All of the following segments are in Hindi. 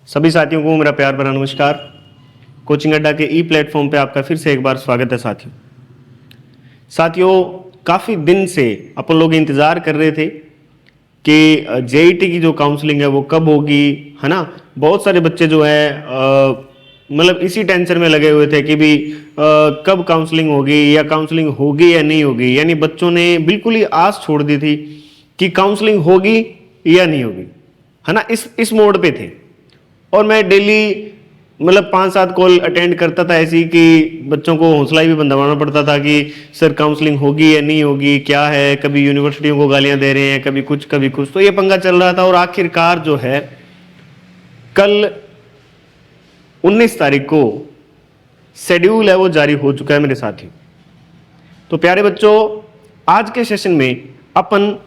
सभी साथियों को मेरा प्यार भरा नमस्कार। कोचिंग अड्डा के ई प्लेटफॉर्म पे आपका फिर से एक बार स्वागत है साथियों काफ़ी दिन से अपन लोग इंतज़ार कर रहे थे कि जेईटी की जो काउंसलिंग है वो कब होगी, है ना। बहुत सारे बच्चे जो है मतलब इसी टेंशन में लगे हुए थे कि भी कब काउंसलिंग होगी या काउंसलिंग होगी या नहीं होगी। यानी बच्चों ने बिल्कुल ही आस छोड़ दी थी कि काउंसलिंग होगी या नहीं होगी, है ना। इस मोड पे थे और मैं डेली मतलब 5-7 कॉल अटेंड करता था ऐसी कि बच्चों को हौसला भी बंधवाना पड़ता था कि सर काउंसलिंग होगी या नहीं होगी, क्या है। कभी यूनिवर्सिटियों को गालियां दे रहे हैं, कभी कुछ तो ये पंगा चल रहा था। और आखिरकार जो है कल 19 तारीख को शेड्यूल है वो जारी हो चुका है मेरे साथी। तो प्यारे बच्चों, आज के सेशन में अपन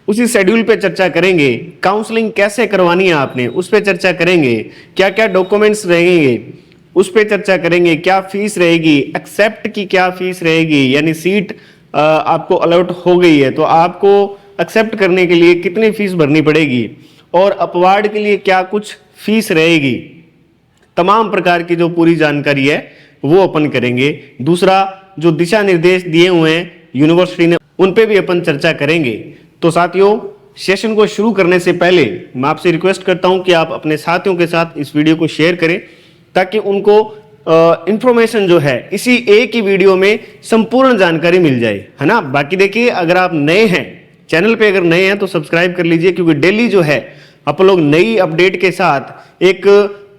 उसी शेड्यूल पे चर्चा करेंगे। काउंसलिंग कैसे करवानी है आपने उस पे चर्चा करेंगे, क्या क्या डॉक्यूमेंट्स रहेंगे उस पे चर्चा करेंगे, क्या फीस रहेगी, एक्सेप्ट की क्या फीस रहेगी, यानी सीट आपको अलॉट हो गई है तो आपको एक्सेप्ट करने के लिए कितनी फीस भरनी पड़ेगी, और अपवार्ड के लिए क्या कुछ फीस रहेगी। तमाम प्रकार की जो पूरी जानकारी है वो अपन करेंगे। दूसरा, जो दिशा निर्देश दिए हुए हैं यूनिवर्सिटी ने उन पे भी अपन चर्चा करेंगे। तो साथियों, सेशन को शुरू करने से पहले मैं आपसे रिक्वेस्ट करता हूं कि आप अपने साथियों के साथ इस वीडियो को शेयर करें ताकि उनको इंफॉर्मेशन जो है इसी एक ही वीडियो में संपूर्ण जानकारी मिल जाए, है ना। बाकी देखिए, अगर आप नए हैं चैनल पे, अगर नए हैं तो सब्सक्राइब कर लीजिए, क्योंकि डेली जो है आप लोग नई अपडेट के साथ एक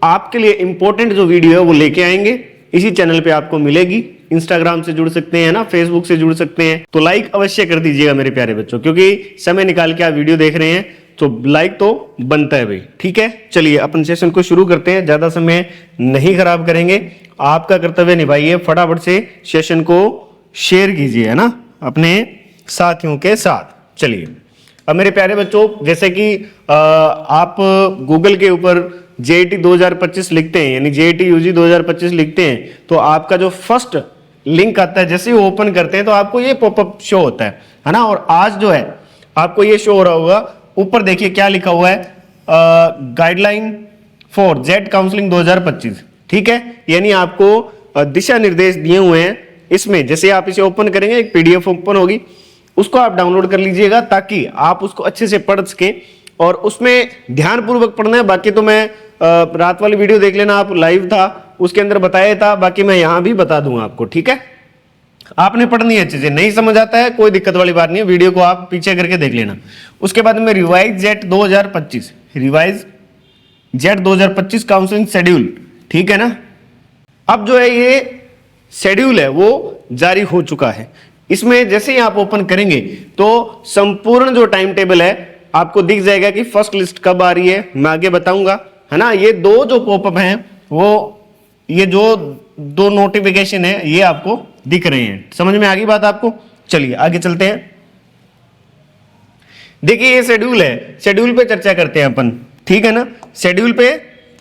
आपके लिए इंपॉर्टेंट जो वीडियो है वो लेके आएंगे। इसी चैनल पे आपको मिलेगी। इंस्टाग्राम से जुड़ सकते हैं ना, फेसबुक से जुड़ सकते हैं। तो लाइक अवश्य कर दीजिएगा मेरे प्यारे बच्चों, क्योंकि समय निकाल के आप वीडियो देख रहे हैं तो लाइक तो बनता है भाई। ठीक है, चलिए अपन सेशन को शुरू करते हैं। ज्यादा समय नहीं खराब करेंगे, आपका कर्तव्य निभाइए, फटाफट से सेशन को शेयर कीजिए, है ना, अपने साथियों के साथ। चलिए, अब मेरे प्यारे बच्चों, जैसे कि आप गूगल के ऊपर जेईटी 2025 लिखते हैं, यानी जेईटी यूजी 2025 लिखते हैं, तो आपका जो फर्स्ट लिंक आता है, जैसे ही ओपन करते हैं तो आपको ये पॉपअप शो होता है ना। और आज जो है आपको ये शो हो रहा होगा, ऊपर देखिए क्या लिखा हुआ है, गाइडलाइन फॉर जेट काउंसलिंग 2025। ठीक है, यानी आपको दिशा निर्देश दिए हुए हैं। इसमें जैसे आप इसे ओपन करेंगे एक पीडीएफ ओपन होगी, उसको आप डाउनलोड कर लीजिएगा ताकि आप उसको अच्छे से पढ़ सके और उसमें ध्यानपूर्वक पढ़ना है। बाकी तो मैं रात वाली वीडियो देख लेना, आप लाइव था उसके अंदर बताया था, बाकी मैं यहां भी बता दूंगा आपको। ठीक है, आपने पढ़नी है अच्छे से, नहीं समझ आता है कोई दिक्कत वाली बात नहीं है, वीडियो को आप पीछे करके देख लेना। उसके बाद में revise jet 2025, revise jet 2025 counselling schedule. ठीक है ना, अब जो है ये शेड्यूल है वो जारी हो चुका है। इसमें जैसे ही आप ओपन करेंगे तो संपूर्ण जो टाइम टेबल है आपको दिख जाएगा कि फर्स्ट लिस्ट कब आ रही है, मैं आगे बताऊंगा, है ना। ये दो जो पॉपअप हैं वो ये जो दो नोटिफिकेशन है ये आपको दिख रहे हैं। समझ में आ गई बात आपको। चलिए आगे चलते हैं। देखिए ये शेड्यूल है, शेड्यूल पे चर्चा करते हैं अपन। ठीक है ना, शेड्यूल पे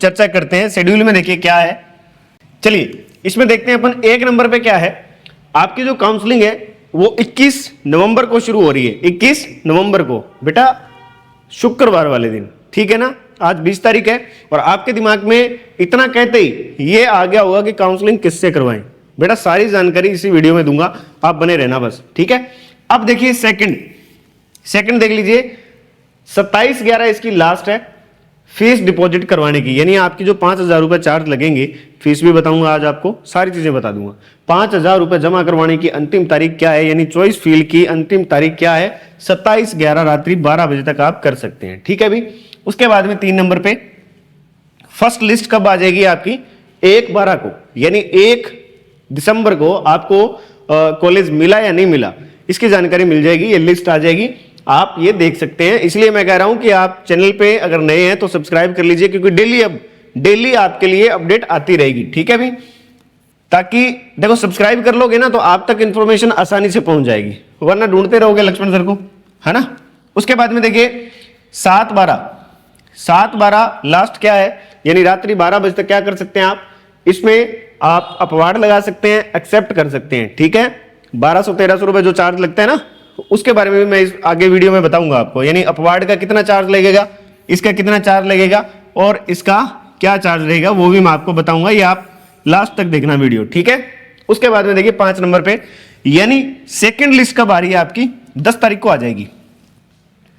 चर्चा करते हैं। शेड्यूल में देखिए क्या है, चलिए इसमें देखते हैं अपन। एक नंबर पे क्या है, आपकी जो काउंसलिंग है वो 21 नवंबर को शुरू हो रही है। 21 नवंबर को बेटा, शुक्रवार वाले दिन। ठीक है ना, आज 20 तारीख है और आपके दिमाग में इतना कहते ही ये आ गया होगा कि काउंसलिंग किससे करवाएं। बेटा सारी जानकारी इसी वीडियो में दूंगा, आप बने रहना बस। ठीक है, अब देखिए सेकंड देख लीजिए, 27/11 इसकी लास्ट है फीस डिपॉजिट करवाने की। यानी आपकी जो 5,000 रुपए चार्ज लगेंगे, फीस भी बताऊंगा आज आपको, सारी चीजें बता दूंगा। 5,000 रुपए जमा करवाने की अंतिम तारीख क्या है, यानी चॉइस फील्ड की अंतिम तारीख क्या है, 27/11 रात्रि 12 बजे तक आप कर सकते हैं। ठीक है भी। उसके बाद में 3 नंबर पे फर्स्ट लिस्ट कब आ जाएगी आपकी, 1/12 को, यानी 1 दिसंबर को आपको कॉलेज मिला या नहीं मिला इसकी जानकारी मिल जाएगी, ये लिस्ट आ जाएगी, आप ये देख सकते हैं। इसलिए मैं कह रहा हूं कि आप चैनल पे अगर नए हैं तो सब्सक्राइब कर लीजिए, क्योंकि डेली आपके लिए अपडेट आती रहेगी। ठीक है भी, ताकि देखो सब्सक्राइब कर लोगे ना तो आप तक इंफॉर्मेशन आसानी से पहुंच जाएगी, वरना ढूंढते रहोगे लक्ष्मण सर को, है ना। उसके बाद में देखिए 7/12 लास्ट क्या है, यानी रात्रि 12 बजे तक क्या कर सकते हैं आप, इसमें आप अपवार्ड लगा सकते हैं, एक्सेप्ट कर सकते हैं। ठीक है, 1200-1300 रुपए जो चार्ज लगता है ना, उसके बारे में भी मैं इस आगे वीडियो में बताऊंगा आपको। यानी अपवार्ड का कितना चार्ज लगेगा, इसका कितना चार्ज लगेगा और इसका क्या चार्ज रहेगा वो भी मैं आपको बताऊंगा, ये आप लास्ट तक देखना वीडियो, ठीक है। उसके बाद में देखिए 5 नंबर पे, यानी सेकंड लिस्ट कब आ रही है आपकी, 10 तारीख को आ जाएगी।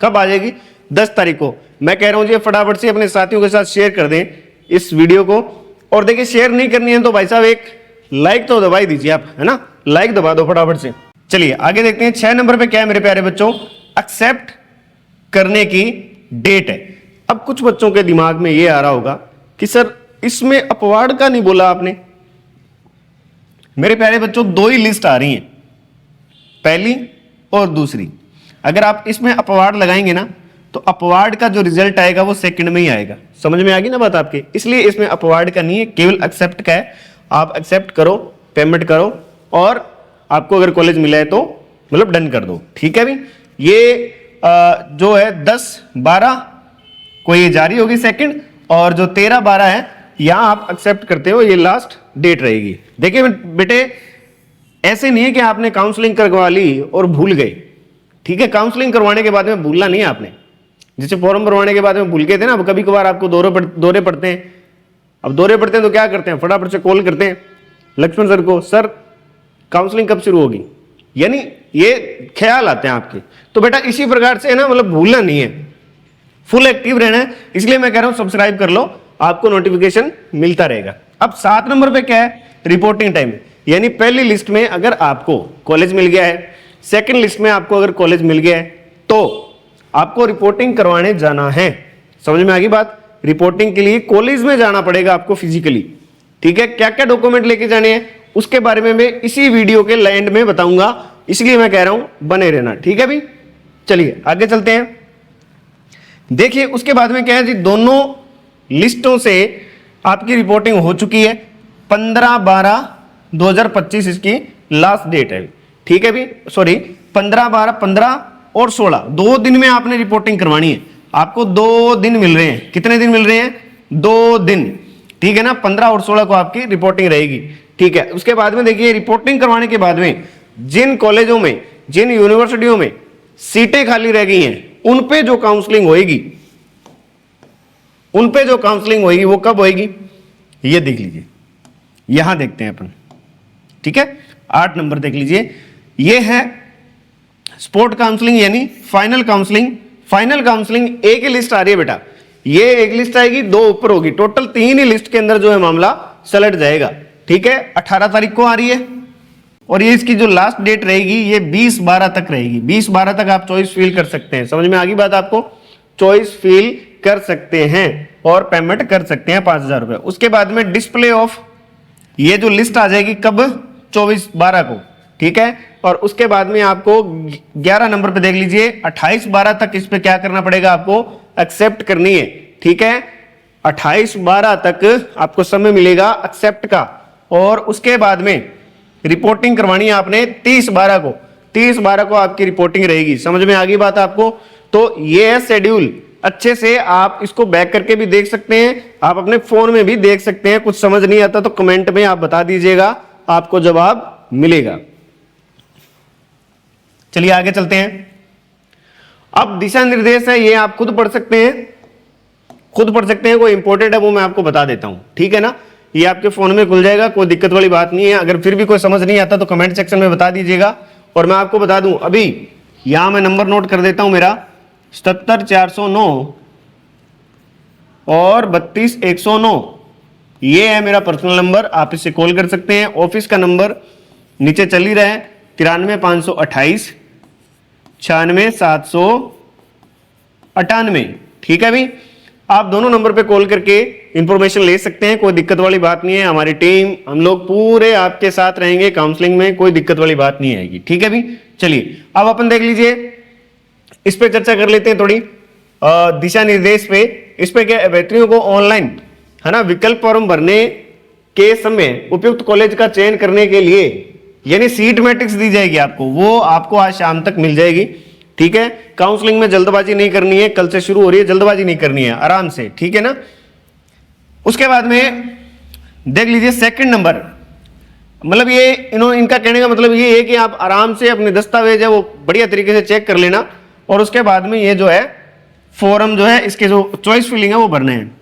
कब आ जाएगी, 10 तारीख को। मैं कह रहा हूं जी फटाफट से अपने साथियों के साथ शेयर कर दें इस वीडियो को। और देखिए शेयर नहीं करनी है तो भाई साहब एक लाइक तो दबा ही दीजिए आप, है ना, लाइक दबा दो फटाफट से। चलिए आगे देखते हैं 6 नंबर पे क्या है मेरे प्यारे बच्चों, एक्सेप्ट करने की डेट है। अब कुछ बच्चों के दिमाग में ये आ रहा होगा कि सर इसमें अपवाद का नहीं बोला आपने। मेरे प्यारे बच्चों 2 ही लिस्ट आ रही हैं, पहली और दूसरी। अगर आप इसमें अपवाद लगाएंगे ना तो अपवाद का जो रिजल्ट आएगा वो सेकंड में ही आएगा। समझ में आ गई ना बात आपके, इसलिए इसमें अपवाद का नहीं है, केवल एक्सेप्ट का है। आप एक्सेप्ट करो, पेमेंट करो और आपको अगर कॉलेज मिला है तो मतलब डन कर दो, ठीक है भाई। ये जो है 10-12 को ये जारी होगी सेकंड, और जो 13-12 है यहां आप एक्सेप्ट करते हो, ये लास्ट डेट रहेगी। देखिए बेटे ऐसे नहीं है कि आपने काउंसलिंग करवा ली और भूल गए, ठीक है। काउंसलिंग करवाने के बाद में भूलना नहीं है आपने, जैसे फॉर्म भरवाने के बाद में भूल गए थे ना, अब कभी कभार आपको दौरे पड़ते हैं। अब दौरे पड़ते हैं तो क्या करते हैं, फटाफट से कॉल करते हैं लक्ष्मण सर को, सर काउंसलिंग कब शुरू होगी, यानी ये ख्याल आते हैं आपके। तो बेटा इसी प्रकार से है ना, मतलब भूलना नहीं है, फुल एक्टिव रहना है। इसलिए मैं कह रहा हूं सब्सक्राइब कर लो, आपको नोटिफिकेशन मिलता रहेगा। अब 7 नंबर पे क्या है, रिपोर्टिंग टाइम। यानी पहली लिस्ट में अगर आपको कॉलेज मिल गया है, सेकंड लिस्ट में आपको अगर कॉलेज मिल गया है तो आपको रिपोर्टिंग करवाने जाना है। समझ में आ गई बात, रिपोर्टिंग के लिए कॉलेज में जाना पड़ेगा आपको फिजिकली, ठीक है। क्या क्या डॉक्यूमेंट लेके जाने हैं उसके बारे में मैं इसी वीडियो के एंड में बताऊंगा, इसलिए मैं कह रहा हूं बने रहना, ठीक है भाई। चलिए आगे चलते हैं। देखिए उसके बाद में क्या है जी, दोनों लिस्टों से आपकी रिपोर्टिंग हो चुकी है। 15/12/2025 इसकी लास्ट डेट है, ठीक है भी, सॉरी 15/12/15 और 16 2 दिन में आपने रिपोर्टिंग करवानी है। आपको 2 दिन मिल रहे हैं, कितने दिन मिल रहे हैं, 2 दिन, ठीक है ना। 15 और 16 को आपकी रिपोर्टिंग रहेगी, ठीक है। उसके बाद में देखिए रिपोर्टिंग करवाने के बाद में जिन कॉलेजों में, जिन यूनिवर्सिटियों में सीटें खाली रह गई हैं उन पे जो काउंसलिंग होएगी, उन पे जो काउंसलिंग होएगी वो कब होएगी, ये देख लीजिए, यहां देखते हैं अपन, ठीक है। 8 नंबर देख लीजिए, ये है स्पोर्ट काउंसलिंग यानी फाइनल काउंसलिंग। फाइनल काउंसलिंग एक ही लिस्ट आ रही है बेटा, ये एक लिस्ट आएगी, 2 ऊपर होगी, टोटल 3 ही लिस्ट के अंदर जो है मामला सलट जाएगा, ठीक है। 18 तारीख को आ रही है और ये इसकी जो लास्ट डेट रहेगी ये 20/12 तक रहेगी। 20/12 तक आप चॉइस फिल कर सकते हैं। समझ में आ गई बात आपको, चॉइस फिल कर सकते हैं और पेमेंट कर सकते हैं 5,000 रुपए। उसके बाद में डिस्प्ले ऑफ, ये जो लिस्ट आ जाएगी कब, 24/12 को, ठीक है। और उसके बाद में आपको 11 नंबर पे देख लीजिए, 28/12 तक इस पे क्या करना पड़ेगा, आपको एक्सेप्ट करनी है, ठीक है। 28/12 तक आपको समय मिलेगा एक्सेप्ट का, और उसके बाद में रिपोर्टिंग करवानी है आपने 30/12 को। 30/12 को आपकी रिपोर्टिंग रहेगी। समझ में आ गई बात आपको। तो ये है शेड्यूल, अच्छे से आप इसको बैक करके भी देख सकते हैं, आप अपने फोन में भी देख सकते हैं। कुछ समझ नहीं आता तो कमेंट में आप बता दीजिएगा, आपको जवाब मिलेगा। चलिए आगे चलते हैं। अब दिशा निर्देश है, ये आप खुद पढ़ सकते हैं, खुद पढ़ सकते हैं, कोई इंपॉर्टेंट है वो मैं आपको बता देता हूं, ठीक है ना। ये आपके फोन में खुल जाएगा, कोई दिक्कत वाली बात नहीं है। अगर फिर भी कोई समझ नहीं आता तो कमेंट सेक्शन में बता दीजिएगा। और मैं आपको बता दूं, अभी यहां मैं नंबर नोट कर देता हूं, मेरा 77 409 और 32 109, ये है मेरा पर्सनल नंबर, आप इससे कॉल कर सकते हैं। ऑफिस का नंबर नीचे चल ही रहा है, 93 528 96 798, ठीक है भाई। आप दोनों नंबर पे कॉल करके इंफॉर्मेशन ले सकते हैं, कोई दिक्कत वाली बात नहीं है। हमारी टीम, हम लोग पूरे आपके साथ रहेंगे काउंसलिंग में, कोई दिक्कत वाली बात नहीं आएगी, ठीक है भाई। चलिए अब अपन देख लीजिए, इस पे चर्चा कर लेते हैं थोड़ी, दिशा निर्देश पे। इस पे क्या, अभ्यर्थियों को ऑनलाइन, है ना, विकल्प फॉर्म भरने के समय उपयुक्त कॉलेज का चयन करने के लिए यानी सीट मैट्रिक्स दी जाएगी आपको, वो आपको आज शाम तक मिल जाएगी, ठीक है। काउंसलिंग में जल्दबाजी नहीं करनी है, कल से शुरू हो रही है, जल्दबाजी नहीं करनी है, आराम से, ठीक है ना। उसके बाद में देख लीजिए सेकंड नंबर, मतलब ये इनका कहने का मतलब ये है कि आप आराम से अपने दस्तावेज है वो बढ़िया तरीके से चेक कर लेना, और उसके बाद में ये जो है फॉर्म जो है, इसके जो चॉइस फिलिंग है वो भरने हैं।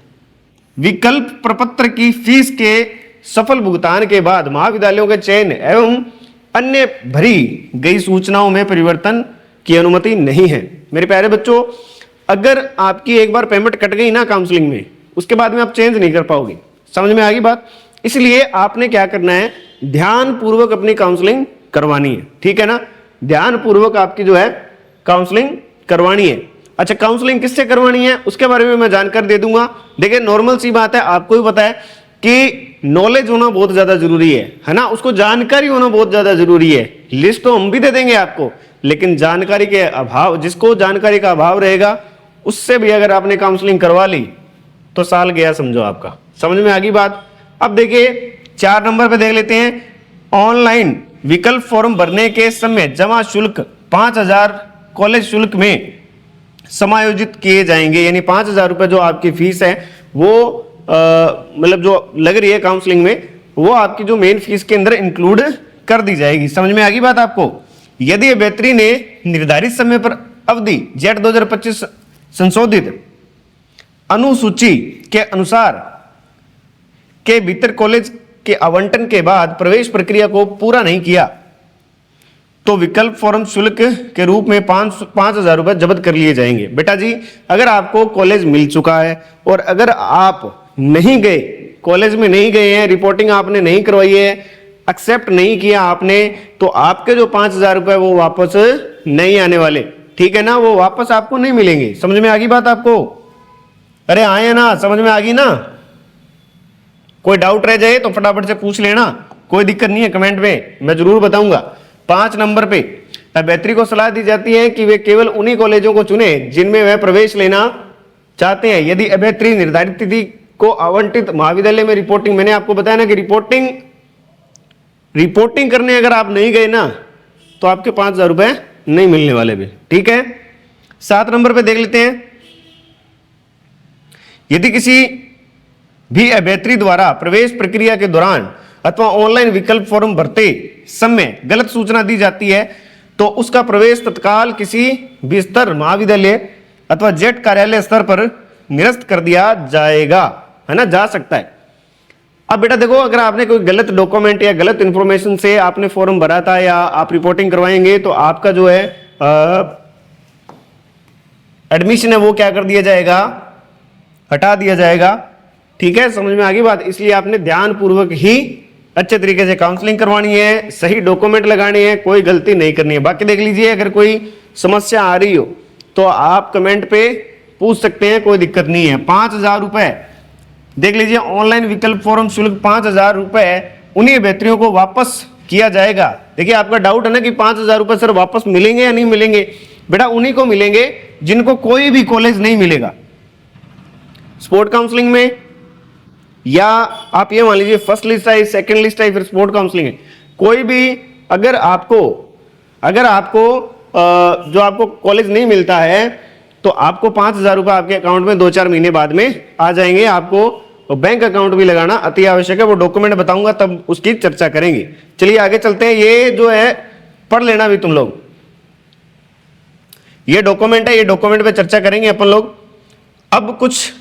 विकल्प प्रपत्र की फीस के सफल भुगतान के बाद महाविद्यालयों के चयन एवं अन्य भरी गई सूचनाओं में परिवर्तन की अनुमति नहीं है। मेरे प्यारे बच्चों, अगर आपकी एक बार पेमेंट कट गई ना काउंसलिंग में, उसके बाद में आप चेंज नहीं कर पाओगे। समझ में आ गई बात? इसलिए आपने क्या करना है, ध्यान पूर्वक अपनी काउंसलिंग करवानी है। ठीक है ना, ध्यान पूर्वक आपकी जो है काउंसलिंग करवानी है। अच्छा, काउंसलिंग किससे करवानी है उसके बारे में मैं जानकारी दे दूंगा। देखिए, नॉर्मल सी बात है, आपको भी पता है कि नॉलेज होना बहुत ज्यादा जरूरी है ना, उसको जानकारी होना बहुत ज्यादा जरूरी है। लिस्ट तो हम भी दे देंगे आपको, लेकिन जानकारी के अभाव, जिसको जानकारी का अभाव रहेगा, उससे भी अगर आपने काउंसलिंग करवा ली तो साल गया समझो आपका। समझ में आ गई बात? अब देखिए 4 नंबर पे देख लेते हैं। ऑनलाइन विकल्प फॉर्म भरने के समय जमा शुल्क 5,000 कॉलेज शुल्क में समायोजित किए जाएंगे। यानी 5,000 रुपए जो आपकी फीस है वो मतलब जो लग रही है काउंसलिंग में, वो आपकी जो मेन फीस के अंदर इंक्लूड कर दी जाएगी। समझ में आ गई बात आपको? यदि अभ्यर्थी ने निर्धारित समय पर अवधि जेट 2025 संशोधित अनुसूची के अनुसार के भीतर कॉलेज के आवंटन के बाद प्रवेश प्रक्रिया को पूरा नहीं किया तो विकल्प फॉर्म शुल्क के रूप में 5,000 रुपए जब्त कर लिए जाएंगे। बेटा जी, अगर आपको कॉलेज मिल चुका है और अगर आप नहीं गए, कॉलेज में नहीं गए हैं, रिपोर्टिंग आपने नहीं करवाई है, एक्सेप्ट नहीं किया आपने, तो आपके जो 5,000 रुपए वो वापस नहीं आने वाले। ठीक है ना, वो वापस आपको नहीं मिलेंगे। समझ में आ गई बात आपको? अरे आए ना, समझ में आ गई ना? कोई डाउट रह जाए तो फटाफट से पूछ लेना, कोई दिक्कत नहीं है, कमेंट में मैं जरूर बताऊंगा। 5 नंबर पे अभ्यर्थी को सलाह दी जाती है कि वे केवल उन्हीं कॉलेजों को चुने जिनमें वह प्रवेश लेना चाहते हैं। यदि अभ्यर्थी निर्धारित तिथि को आवंटित महाविद्यालय में रिपोर्टिंग, मैंने आपको बताया ना कि रिपोर्टिंग करने अगर आप नहीं गए ना तो आपके 5,000 रुपए नहीं मिलने वाले भी। ठीक है, 7 नंबर पे देख लेते हैं। यदि किसी भी अभ्यर्थी द्वारा प्रवेश प्रक्रिया के दौरान अथवा ऑनलाइन विकल्प फॉर्म भरते समय गलत सूचना दी जाती है तो उसका प्रवेश तत्काल किसी भी स्तर, महाविद्यालय अथवा जेट कार्यालय स्तर पर निरस्त कर दिया जाएगा, है ना, जा सकता है। अब बेटा देखो, अगर आपने कोई गलत डॉक्यूमेंट या गलत इंफॉर्मेशन से आपने फॉर्म भरा था या आप रिपोर्टिंग करवाएंगे तो आपका जो है एडमिशन है वो क्या कर दिया जाएगा, हटा दिया जाएगा। ठीक है, समझ में आ गई बात? इसलिए आपने ध्यान पूर्वक ही अच्छे तरीके से काउंसलिंग करवानी है, सही डॉक्यूमेंट लगाने हैं, कोई गलती नहीं करनी है। बाकी देख लीजिए, अगर कोई समस्या आ रही हो तो आप कमेंट पे पूछ सकते हैं, कोई दिक्कत नहीं है। 5,000 रुपए देख लीजिए, ऑनलाइन विकल्प फॉर्म शुल्क 5,000 रुपए उन्हीं अभ्यर्थियों को वापस किया जाएगा। देखिए, आपका डाउट है ना कि 5,000 रुपए सर वापस मिलेंगे या नहीं मिलेंगे? बेटा उन्हीं को मिलेंगे जिनको कोई भी कॉलेज नहीं मिलेगा स्पोर्ट काउंसलिंग में, या आप ये मान लीजिए फर्स्ट लिस्ट आई, सेकंड लिस्ट आई, फिर स्पोर्ट काउंसलिंग है। कोई भी अगर आपको जो आपको कॉलेज नहीं मिलता है तो आपको 5,000 रुपए आपके अकाउंट में 2-4 महीने बाद में आ जाएंगे। आपको बैंक अकाउंट भी लगाना अति आवश्यक है, वो डॉक्यूमेंट बताऊंगा तब उसकी चर्चा करेंगे। चलिए आगे चलते हैं। ये जो है पढ़ लेना भी तुम लोग, ये डॉक्यूमेंट है, ये डॉक्यूमेंट पे चर्चा करेंगे अपन लोग। अब कुछ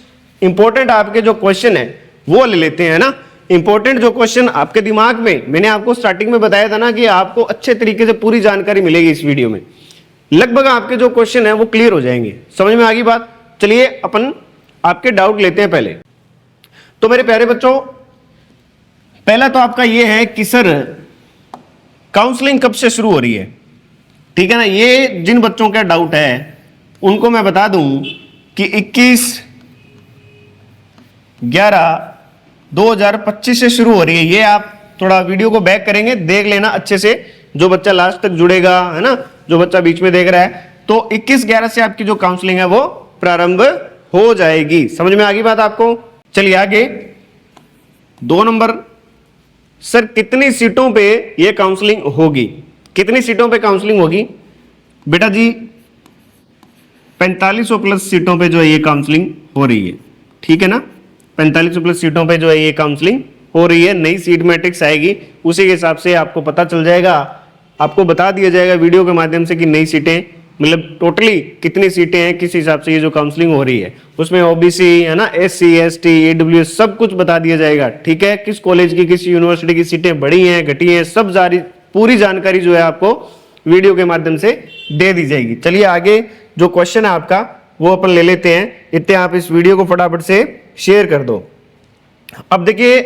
इंपॉर्टेंट आपके जो क्वेश्चन है वो ले लेते हैं ना। इंपॉर्टेंट जो क्वेश्चन आपके दिमाग में, मैंने आपको स्टार्टिंग में बताया था ना कि आपको अच्छे तरीके से पूरी जानकारी मिलेगी इस वीडियो में। लगभग आपके जो क्वेश्चन है वो क्लियर हो जाएंगे। समझ में आ गई बात? चलिए अपन आपके डाउट लेते हैं पहले। तो मेरे प्यारे बच्चों, पहला तो आपका ये है कि सर काउंसलिंग कब से शुरू हो रही है? ठीक है ना, ये जिन बच्चों का डाउट है उनको मैं बता दूं कि 21/11/2025 से शुरू हो रही है। ये आप थोड़ा वीडियो को बैक करेंगे, देख लेना अच्छे से, जो बच्चा लास्ट तक जुड़ेगा, है ना, जो बच्चा बीच में देख रहा है, तो 21/11 से आपकी जो काउंसलिंग है वो प्रारंभ हो जाएगी। समझ में आ गई बात आपको? चलिए आगे 2 नंबर, सर कितनी सीटों पे ये काउंसलिंग होगी? कितनी सीटों पे काउंसलिंग होगी? बेटा जी 4500 प्लस सीटों पे जो है ये काउंसलिंग हो रही है। ठीक है ना, 4500 प्लस सीटों पे जो है ये काउंसलिंग हो रही है। नई सीट मैट्रिक्स आएगी, उसी के हिसाब से आपको पता चल जाएगा, आपको बता दिया जाएगा वीडियो के माध्यम से कि नई सीटें मतलब टोटली कितनी सीटें हैं, किस हिसाब से ये जो काउंसलिंग हो रही है, उसमें ओबीसी है ना, SC ST AWS सब कुछ बता दिया जाएगा। ठीक है, किस कॉलेज की किस यूनिवर्सिटी की सीटें बढ़ी हैं घटी हैं, सब जारी पूरी जानकारी जो है आपको वीडियो के माध्यम से दे दी जाएगी। चलिए आगे जो क्वेश्चन है आपका वो अपन ले लेते हैं। इतने आप इस वीडियो को फटाफट से शेयर कर दो। अब देखिए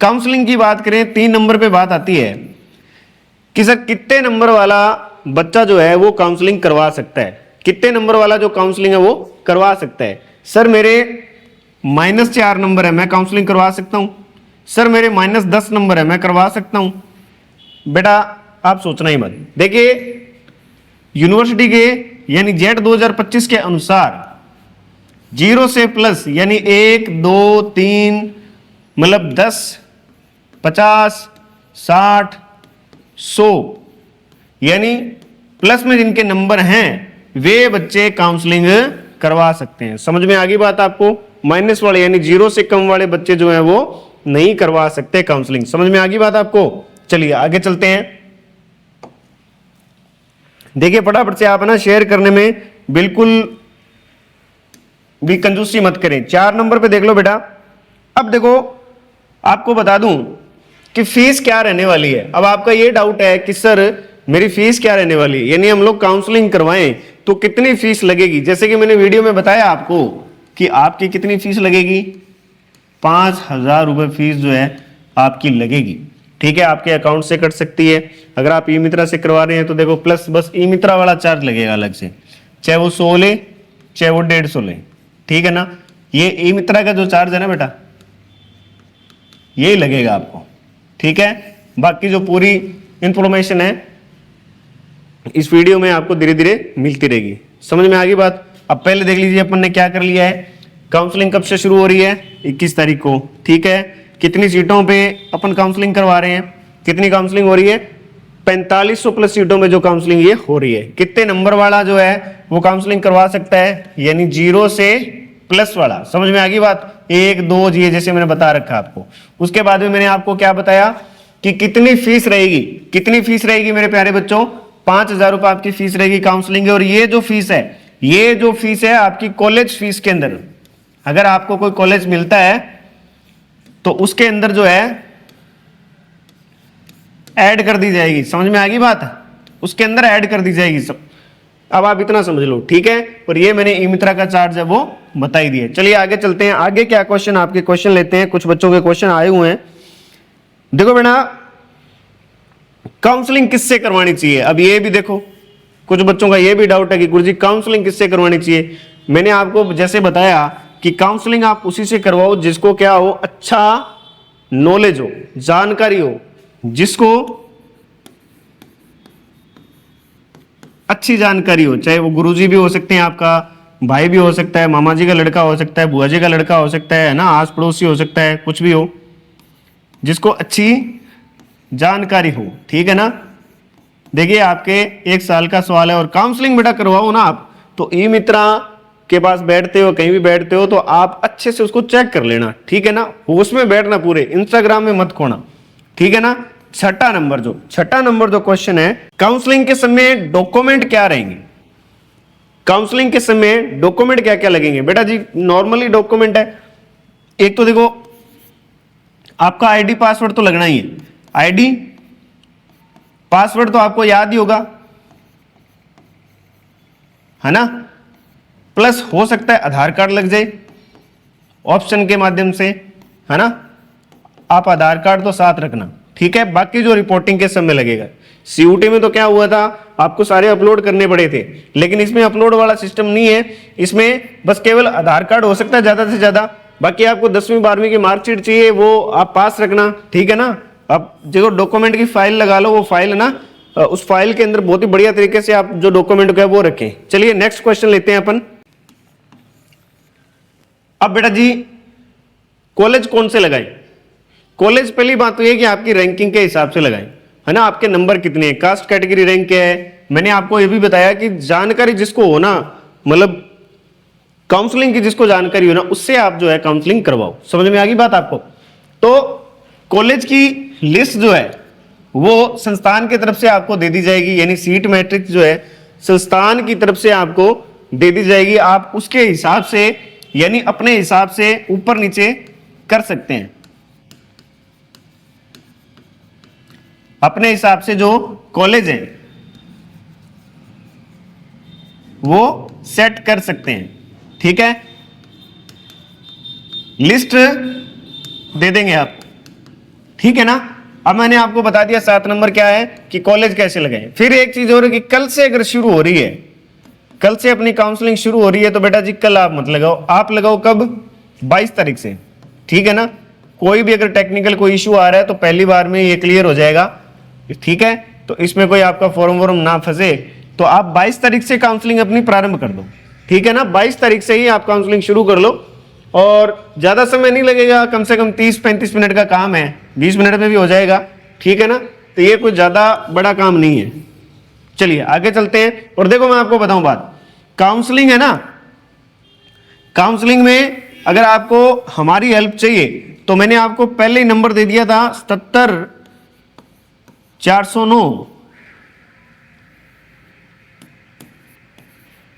काउंसलिंग की बात करें, 3 नंबर पे बात आती है कि सर कितने नंबर वाला बच्चा जो है वो काउंसलिंग करवा सकता है, कितने नंबर वाला जो काउंसलिंग है वो करवा सकता है। सर मेरे -4 नंबर है, मैं काउंसलिंग करवा सकता हूं। सर मेरे -10 नंबर है, मैं करवा सकता हूं। बेटा आप सोचना ही मत। देखिए यूनिवर्सिटी के यानी जेट 2025 के अनुसार 0 से प्लस यानी 1 2 3 मतलब 10 50 60 100 यानी प्लस में जिनके नंबर हैं वे बच्चे काउंसलिंग करवा सकते हैं। समझ में आ गई बात आपको? माइनस वाले यानी 0 से कम वाले बच्चे जो हैं वो नहीं करवा सकते काउंसलिंग। समझ में आ गई बात आपको? चलिए आगे चलते हैं। देखिए फटाफट से आप ना शेयर करने में बिल्कुल भी कंजूसी मत करें। 4 नंबर पे देख लो बेटा। अब देखो आपको बता दूं कि फीस क्या रहने वाली है। अब आपका ये डाउट है कि सर मेरी फीस क्या रहने वाली है, यानी हम लोग काउंसलिंग करवाएं तो कितनी फीस लगेगी। जैसे कि मैंने वीडियो में बताया आपको कि आपकी कितनी फीस लगेगी, 5,000 रुपये फीस जो है आपकी लगेगी। ठीक है, आपके अकाउंट से कट सकती है। अगर आप ई मित्रा से करवा रहे हैं तो देखो प्लस बस ई मित्रा वाला चार्ज लगेगा अलग से, चाहे वो 100 ले चाहे वो 150 ले। ठीक है ना, ये ई मित्रा का जो चार्ज है ना बेटा यही लगेगा आपको। ठीक है, बाकी जो पूरी इंफॉर्मेशन है इस वीडियो में आपको धीरे धीरे मिलती रहेगी। समझ में आ गई बात? अब पहले देख लीजिए अपन ने क्या कर लिया है। काउंसलिंग कब से शुरू हो रही है? 21 तारीख को। ठीक है, कितनी सीटों पे अपन काउंसलिंग करवा रहे हैं, कितनी काउंसलिंग हो रही है? 4500 प्लस सीटों में जो काउंसलिंग ये हो रही है। कितने नंबर वाला जो है वो काउंसलिंग करवा सकता है, यानी 0 से प्लस वाला। समझ में आ गई बात? 1 2 ये जैसे मैंने बता रखा आपको। उसके बाद में मैंने आपको क्या बताया कि कितनी फीस रहेगी, कितनी फीस रहेगी मेरे प्यारे बच्चों? 5,000 रुपए आपकी फीस रहेगी काउंसलिंग। और ये जो फीस है, ये जो फीस है आपकी कॉलेज फीस के अंदर, अगर आपको कोई कॉलेज मिलता है तो उसके अंदर जो है ऐड कर दी जाएगी। समझ में आ गई बात? उसके अंदर ऐड कर दी जाएगी सब। अब आप इतना समझ लो। ठीक है, और ये मैंने ई मित्रा का चार्ज है वो बता ही दिया। चलिए आगे चलते हैं। आगे क्या क्वेश्चन आपके क्वेश्चन लेते हैं। कुछ बच्चों के क्वेश्चन आए हुए हैं। देखो बेटा काउंसलिंग किससे करवानी चाहिए? अब ये भी देखो कुछ बच्चों का ये भी डाउट है कि गुरुजी काउंसलिंग किससे करवानी चाहिए। मैंने आपको जैसे बताया कि काउंसलिंग आप उसी से करवाओ जिसको क्या हो, अच्छा नॉलेज हो, जानकारी हो, जिसको अच्छी जानकारी हो। चाहे वो गुरुजी भी हो सकते हैं, आपका भाई भी हो सकता है, मामा जी का लड़का हो सकता है, बुआ जी का लड़का हो सकता है ना, आस पड़ोसी हो सकता है, कुछ भी हो जिसको अच्छी जानकारी हो। ठीक है ना। देखिए आपके 1 साल का सवाल है और काउंसलिंग बेटा करवाओ ना आप तो ई मित्रा के पास बैठते हो, कहीं भी बैठते हो तो आप अच्छे से उसको चेक कर लेना। ठीक है ना, उसमें बैठना, पूरे इंस्टाग्राम में मत खोना। ठीक है ना। छठा नंबर जो क्वेश्चन है, काउंसलिंग के समय डॉक्यूमेंट क्या रहेंगे? काउंसलिंग के समय डॉक्यूमेंट क्या क्या लगेंगे? बेटा जी नॉर्मली डॉक्यूमेंट है, एक तो देखो आपका आईडी पासवर्ड तो लगना ही है। आईडी पासवर्ड तो आपको याद ही होगा, है ना। प्लस हो सकता है आधार कार्ड लग जाए ऑप्शन के माध्यम से, है ना। आप आधार कार्ड तो साथ रखना। ठीक है, बाकी जो रिपोर्टिंग के समय लगेगा। सीयूटी में तो क्या हुआ था, आपको सारे अपलोड करने पड़े थे, लेकिन इसमें अपलोड वाला सिस्टम नहीं है। इसमें बस केवल आधार कार्ड हो सकता है ज्यादा से ज्यादा, बाकी आपको 10वीं 12वीं की मार्कशीट चाहिए, वो आप पास रखना। ठीक है ना। अब जो डॉक्यूमेंट की फाइल लगा लो, वो फाइल है ना, उस फाइल के अंदर बहुत ही बढ़िया तरीके से आप जो डॉक्यूमेंट को है वो रखें। चलिए नेक्स्ट क्वेश्चन लेते हैं अपन। अब बेटा जी कॉलेज कौन से लगाएं? कॉलेज पहली बात तो ये कि आपकी रैंकिंग के हिसाब से लगाएं, है ना। आपके नंबर कितने हैं, कास्ट कैटेगरी रैंक क्या है। मैंने आपको ये भी बताया कि जानकारी जिसको हो ना, मतलब काउंसलिंग की जिसको जानकारी हो ना, उससे आप जो है काउंसलिंग करवाओ। समझ में आ गई बात आपको? तो कॉलेज की लिस्ट जो है वो संस्थान की तरफ से आपको दे दी जाएगी, यानी सीट मैट्रिक्स जो है संस्थान की तरफ से आपको दे दी जाएगी। आप उसके हिसाब से यानी अपने हिसाब से ऊपर नीचे कर सकते हैं, अपने हिसाब से जो कॉलेज है वो सेट कर सकते हैं। ठीक है, लिस्ट दे देंगे आप, ठीक है ना। अब मैंने आपको बता दिया 7 नंबर क्या है कि कॉलेज कैसे लगाएं। फिर एक चीज और है कि कल से अगर शुरू हो रही है, कल से अपनी काउंसलिंग शुरू हो रही है, तो बेटा जी कल आप मत लगाओ, आप लगाओ कब? 22 तारीख से, ठीक है ना। कोई भी अगर टेक्निकल कोई इशू आ रहा है तो पहली बार में ये क्लियर हो जाएगा, ठीक है। तो इसमें कोई आपका फॉर्म वॉर्म ना फंसे, तो आप 22 तारीख से काउंसलिंग अपनी प्रारंभ कर दो, ठीक है ना। 22 तारीख से ही आप काउंसलिंग शुरू कर लो, और ज्यादा समय नहीं लगेगा, कम से कम 30-35 मिनट का काम है, 20 मिनट में भी हो जाएगा, ठीक है ना। तो ये कोई ज्यादा बड़ा काम नहीं है। चलिए आगे चलते हैं। और देखो मैं आपको बताऊं बात, काउंसलिंग है ना, काउंसलिंग में अगर आपको हमारी हेल्प चाहिए तो मैंने आपको पहले ही नंबर दे दिया था 77-409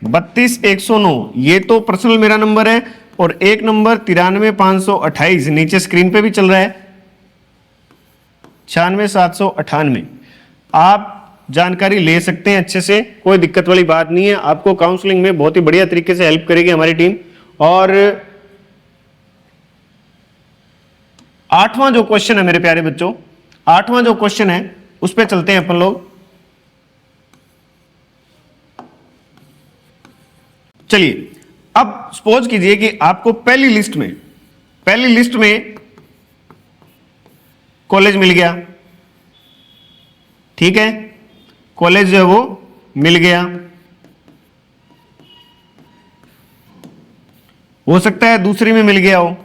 32-109, ये तो पर्सनल मेरा नंबर है। और एक नंबर 93-528 नीचे स्क्रीन पे भी चल रहा है, 96-798। आप जानकारी ले सकते हैं अच्छे से, कोई दिक्कत वाली बात नहीं है। आपको काउंसलिंग में बहुत ही बढ़िया तरीके से हेल्प करेगी हमारी टीम। और 8वां जो क्वेश्चन है मेरे प्यारे बच्चों, 8वां जो क्वेश्चन है उस पर चलते हैं अपन लोग। चलिए अब सपोज कीजिए कि आपको पहली लिस्ट में कॉलेज मिल गया, ठीक है, कॉलेज जो है वो मिल गया। हो सकता है दूसरी में मिल गया हो,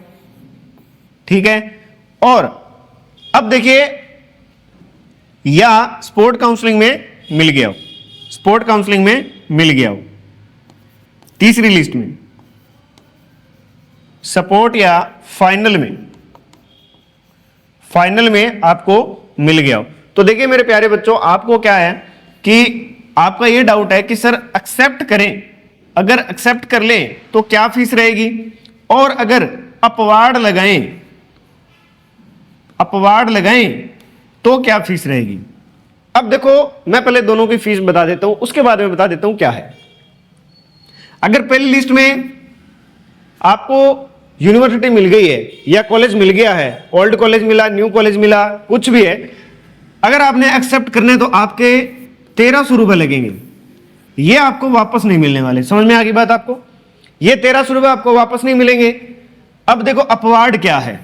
ठीक है। और अब देखिए, या स्पोर्ट काउंसलिंग में मिल गया हो, स्पोर्ट काउंसलिंग में मिल गया हो, तीसरी लिस्ट में सपोर्ट या फाइनल में आपको मिल गया हो। तो देखिए मेरे प्यारे बच्चों, आपको क्या है कि आपका ये डाउट है कि सर एक्सेप्ट करें, अगर एक्सेप्ट कर लें तो क्या फीस रहेगी, और अगर अपवार्ड लगाएं तो क्या फीस रहेगी। अब देखो मैं पहले दोनों की फीस बता देता हूं, उसके बाद में बता देता हूं क्या है। अगर पहली लिस्ट में आपको यूनिवर्सिटी मिल गई है या कॉलेज मिल गया है, ओल्ड कॉलेज मिला, न्यू कॉलेज मिला, कुछ भी है, अगर आपने एक्सेप्ट करने तो आपके 1300 रुपए लगेंगे, ये आपको वापस नहीं मिलने वाले। समझ में आ गई बात आपको? ये 1300 रुपए आपको वापस नहीं मिलेंगे। अब देखो अपवार्ड क्या है,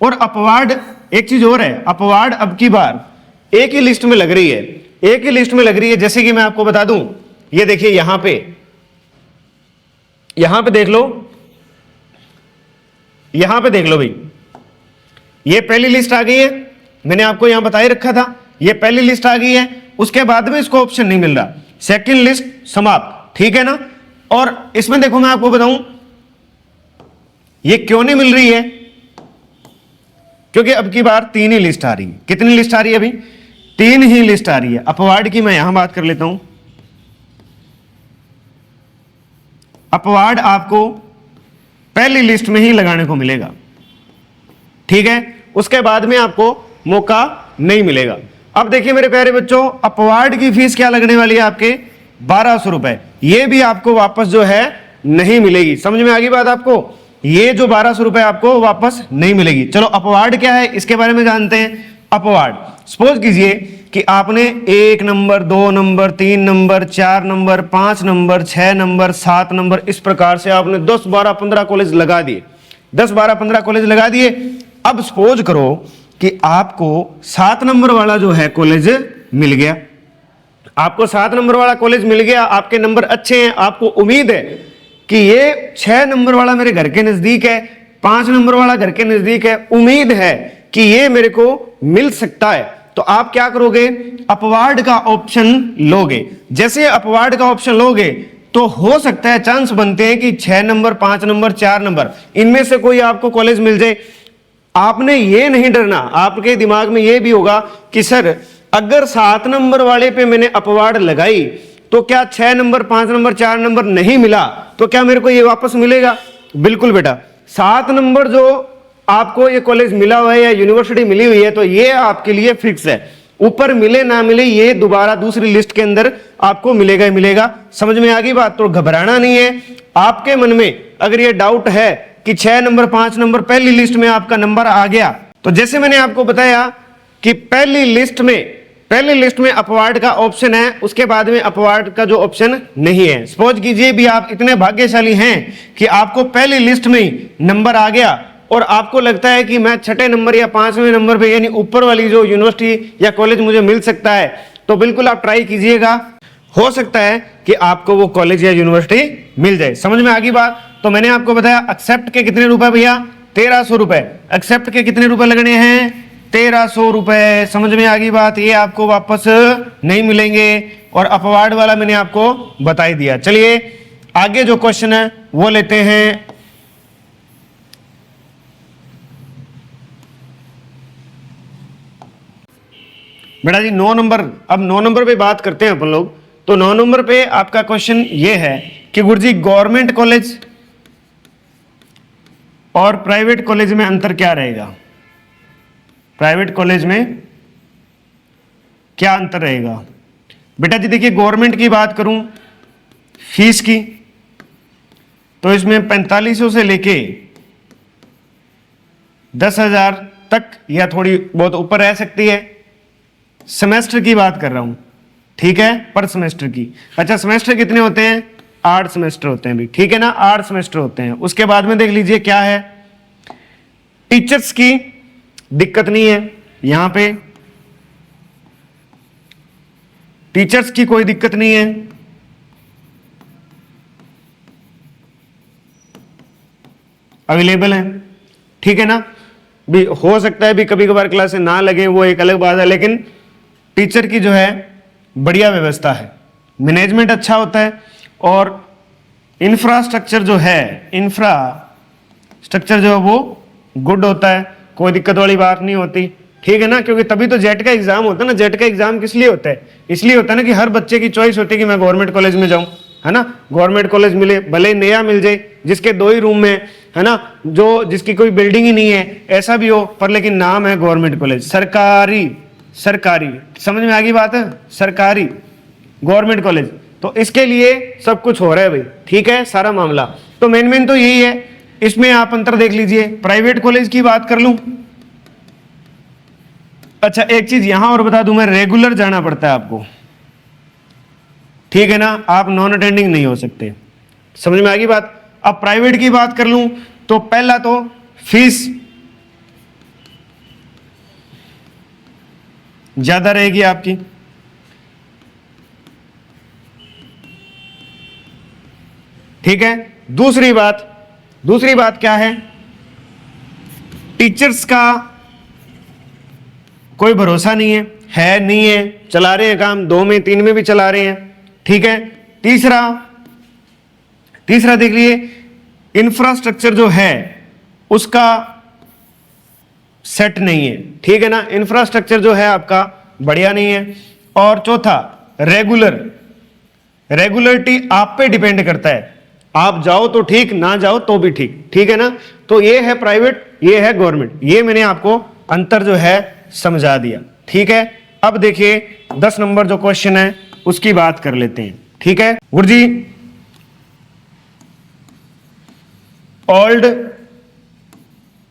और अपवार्ड एक चीज और है, अपवार्ड अब की बार एक ही लिस्ट में लग रही है, एक ही लिस्ट में लग रही है। जैसे कि मैं आपको बता दूं, ये देखिए यहां पे देख लो, यहां पे देख लो भाई, ये पहली लिस्ट आ गई है, मैंने आपको यहां बताए रखा था, ये पहली लिस्ट आ गई है, उसके बाद में इसको ऑप्शन नहीं मिल रहा, सेकंड लिस्ट समाप्त, ठीक है ना। और इसमें देखो मैं आपको बताऊं ये क्यों नहीं मिल रही है, क्योंकि अब की बार 3 ही लिस्ट आ रही है। कितनी लिस्ट आ रही है अभी? 3 ही लिस्ट आ रही है। अपवार्ड की मैं यहां बात कर लेता हूं। अपवार्ड आपको पहली लिस्ट में ही लगाने को मिलेगा, ठीक है, उसके बाद में आपको मौका नहीं मिलेगा। अब देखिए मेरे प्यारे बच्चों, अपवार्ड की फीस क्या लगने वाली है आपके? 1200 रुपए। ये भी आपको वापस जो है नहीं मिलेगी। समझ में आ गई बात आपको? ये जो 1200 रुपए आपको वापस नहीं मिलेगी। चलो अपवार्ड क्या है इसके बारे में जानते हैं। अपवार्ड, सपोज कीजिए कि आपने 1 number, 2 number, 3 number, 4 number, 5 number, 6 number, 7 number, इस प्रकार से आपने 10, 12, 15 कॉलेज लगा दिए, 10, 12, 15 कॉलेज लगा दिए। अब सपोज करो कि आपको 7 नंबर वाला जो है कॉलेज मिल गया, आपको 7 नंबर वाला कॉलेज मिल गया, आपके नंबर अच्छे हैं, आपको उम्मीद है कि ये 6 नंबर वाला मेरे घर के नजदीक है, 5 नंबर वाला घर के नजदीक है, उम्मीद है कि ये मेरे को मिल सकता है, तो आप क्या करोगे? अपवार्ड का ऑप्शन लोगे। जैसे अपवार्ड का ऑप्शन लोगे तो हो सकता है, चांस बनते हैं कि 6 नंबर, 5 नंबर, 4 नंबर, इनमें से कोई आपको कॉलेज मिल जाए। आपने ये नहीं डरना, आपके दिमाग में ये भी होगा कि सर अगर 7 नंबर वाले पे मैंने अपवार्ड लगाई तो क्या 6 नंबर, 5 नंबर, 4 नंबर नहीं मिला तो क्या मेरे को ये वापस मिलेगा? बिल्कुल बेटा। 7 नंबर जो आपको ये कॉलेज मिला हुआ है या यूनिवर्सिटी मिली हुई है तो ये आपके लिए फिक्स है। ऊपर मिले ना मिले ये दोबारा दूसरी लिस्ट के अंदर आपको मिलेगा ही मिलेगा। समझ में आ गई बात? तो घबराना नहीं है। आपके मन में अगर ये डाउट है कि 6 नंबर, 5 नंबर पहली लिस्ट में आपका नंबर आ गया, तो जैसे मैंने आपको बताया कि पहली लिस्ट में अपवार्ड का ऑप्शन है, उसके बाद में अपवार्ड का जो ऑप्शन नहीं है। सपोज कीजिए भी आप इतने भाग्यशाली हैं कि आपको पहली लिस्ट में ही नंबर आ गया और आपको लगता है कि मैं 6 नंबर या 5वें नंबर पे यानी ऊपर वाली जो यूनिवर्सिटी या कॉलेज मुझे मिल सकता है, तो बिल्कुल आप ट्राई कीजिएगा। हो सकता है कि आपको वो कॉलेज या यूनिवर्सिटी मिल जाए। समझ में आ गई बात? तो मैंने आपको बताया एक्सेप्ट के कितने रुपए भैया? 1300 रुपए। एक्सेप्ट के कितने रुपए लगने हैं? 1300 रुपए। समझ में आ गई बात? ये आपको वापस नहीं मिलेंगे और अपवार्ड वाला मैंने आपको बता ही दिया। चलिए आगे जो क्वेश्चन है वो लेते हैं। बेटा जी 9 नंबर, अब 9 नंबर पे बात करते हैं अपन लोग। तो 9 नंबर पे आपका क्वेश्चन ये है कि गुरुजी गवर्नमेंट कॉलेज और प्राइवेट कॉलेज में अंतर क्या रहेगा? प्राइवेट कॉलेज में क्या अंतर रहेगा? बेटा जी देखिए, गवर्नमेंट की बात करूं फीस की तो इसमें 4500 से लेके 10,000 तक या थोड़ी बहुत ऊपर रह सकती है। सेमेस्टर की बात कर रहा हूं, ठीक है, पर सेमेस्टर की। अच्छा सेमेस्टर कितने होते हैं? 8 सेमेस्टर होते हैं भी, ठीक है ना, 8 सेमेस्टर होते हैं। उसके बाद में देख लीजिए क्या है, टीचर्स की दिक्कत नहीं है यहां पे, टीचर्स की कोई दिक्कत नहीं है। अवेलेबल है, ठीक है ना। भी हो सकता है भी कभी कभार क्लासें ना लगे, वो एक अलग बात है, लेकिन टीचर की जो है बढ़िया व्यवस्था है, मैनेजमेंट अच्छा होता है और इंफ्रास्ट्रक्चर जो है, इंफ्रास्ट्रक्चर जो है वो गुड होता है, कोई दिक्कत वाली बात नहीं होती, ठीक है ना। क्योंकि तभी तो जेट का एग्जाम होता है ना। जेट का एग्जाम किस लिए होता है? इसलिए होता है ना कि हर बच्चे की चॉइस होती है कि मैं गवर्नमेंट कॉलेज में जाऊं, है ना। गवर्नमेंट कॉलेज मिले, भले ही नया मिल जाए जिसके 2 ही रूम में, है ना, जो जिसकी कोई बिल्डिंग ही नहीं है, ऐसा भी हो, पर लेकिन नाम है गवर्नमेंट कॉलेज, सरकारी। समझ में आ गई बात है? सरकारी गवर्नमेंट कॉलेज, तो इसके लिए सब कुछ हो रहा है भाई, ठीक है, सारा मामला। तो मेन तो यही है। इसमें आप अंतर देख लीजिए। प्राइवेट कॉलेज की बात कर लूं, अच्छा एक चीज यहां और बता दूं मैं, रेगुलर जाना पड़ता है आपको, ठीक है ना, आप नॉन अटेंडिंग नहीं हो सकते। समझ में आ गई बात? अब प्राइवेट की बात कर लूं तो पहला तो फीस ज्यादा रहेगी आपकी, ठीक है। दूसरी बात क्या है, टीचर्स का कोई भरोसा नहीं है नहीं है, चला रहे हैं काम, 2 में 3 में भी चला रहे हैं, ठीक है। तीसरा देख लिए, इंफ्रास्ट्रक्चर जो है उसका सेट नहीं है, ठीक है ना, इंफ्रास्ट्रक्चर जो है आपका बढ़िया नहीं है। और चौथा रेगुलरिटी आप पे डिपेंड करता है, आप जाओ तो ठीक, ना जाओ तो भी ठीक, ठीक है ना। तो ये है प्राइवेट, ये है गवर्नमेंट, ये मैंने आपको अंतर जो है समझा दिया, ठीक है। अब देखिए 10 नंबर जो क्वेश्चन है उसकी बात कर लेते हैं, ठीक है। गुरुजी ओल्ड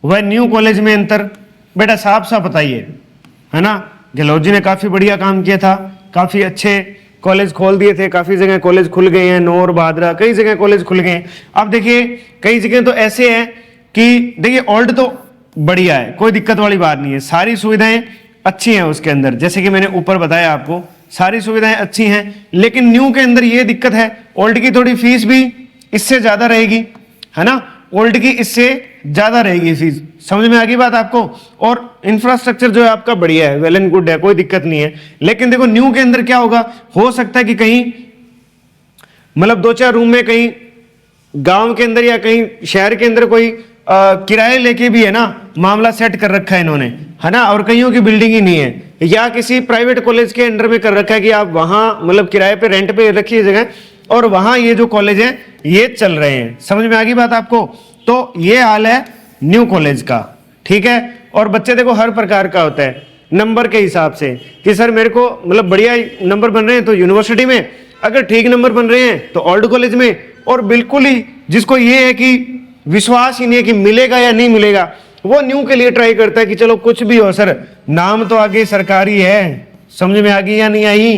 व न्यू कॉलेज में अंतर, बेटा साफ साफ बताइए, है ना। गहलोत जी ने काफी बढ़िया काम किया था, काफी अच्छे कॉलेज खोल दिए थे, काफी जगह कॉलेज खुल गए हैं, नौर भादरा कई जगह कॉलेज खुल गए हैं। अब देखिए कई जगह तो ऐसे हैं कि देखिए ओल्ड तो बढ़िया है, कोई दिक्कत वाली बात नहीं है, सारी सुविधाएं अच्छी हैं उसके अंदर, जैसे कि मैंने ऊपर बताया आपको, सारी सुविधाएं अच्छी हैं। लेकिन न्यू के अंदर ये दिक्कत है, ओल्ड की थोड़ी फीस भी इससे ज्यादा रहेगी, है ना, ओल्ड की इससे ज्यादा रहेगी फीस। समझ में आ गई बात आपको? और इंफ्रास्ट्रक्चर जो है आपका बढ़िया है, वेल एंड गुड है, कोई दिक्कत नहीं है। लेकिन देखो न्यू के अंदर क्या होगा, हो सकता है कि कहीं मतलब 2-4 रूम में कहीं गांव के अंदर या कहीं शहर के अंदर कोई किराए लेके भी है ना, मामला सेट कर रखा है इन्होंने, है ना, और कईयों की बिल्डिंग ही नहीं है, या किसी प्राइवेट कॉलेज के अंडर में कर रखा है कि आप वहां मतलब किराए पे रेंट पे रखिए जगह, और वहां ये जो कॉलेज है ये चल रहे हैं। समझ में आ गई बात आपको? तो ये हाल है न्यू कॉलेज का, ठीक है। और बच्चे देखो हर प्रकार का होता है, नंबर के हिसाब से कि सर मेरे को मतलब बढ़िया नंबर बन रहे हैं तो यूनिवर्सिटी में, अगर ठीक नंबर बन रहे हैं तो ओल्ड कॉलेज में, और बिल्कुल ही जिसको ये है कि विश्वास ही नहीं है कि मिलेगा या नहीं मिलेगा, वो न्यू के लिए ट्राई करता है कि चलो कुछ भी हो सर, नाम तो आगे सरकारी है। समझ में आ गई या नहीं आई?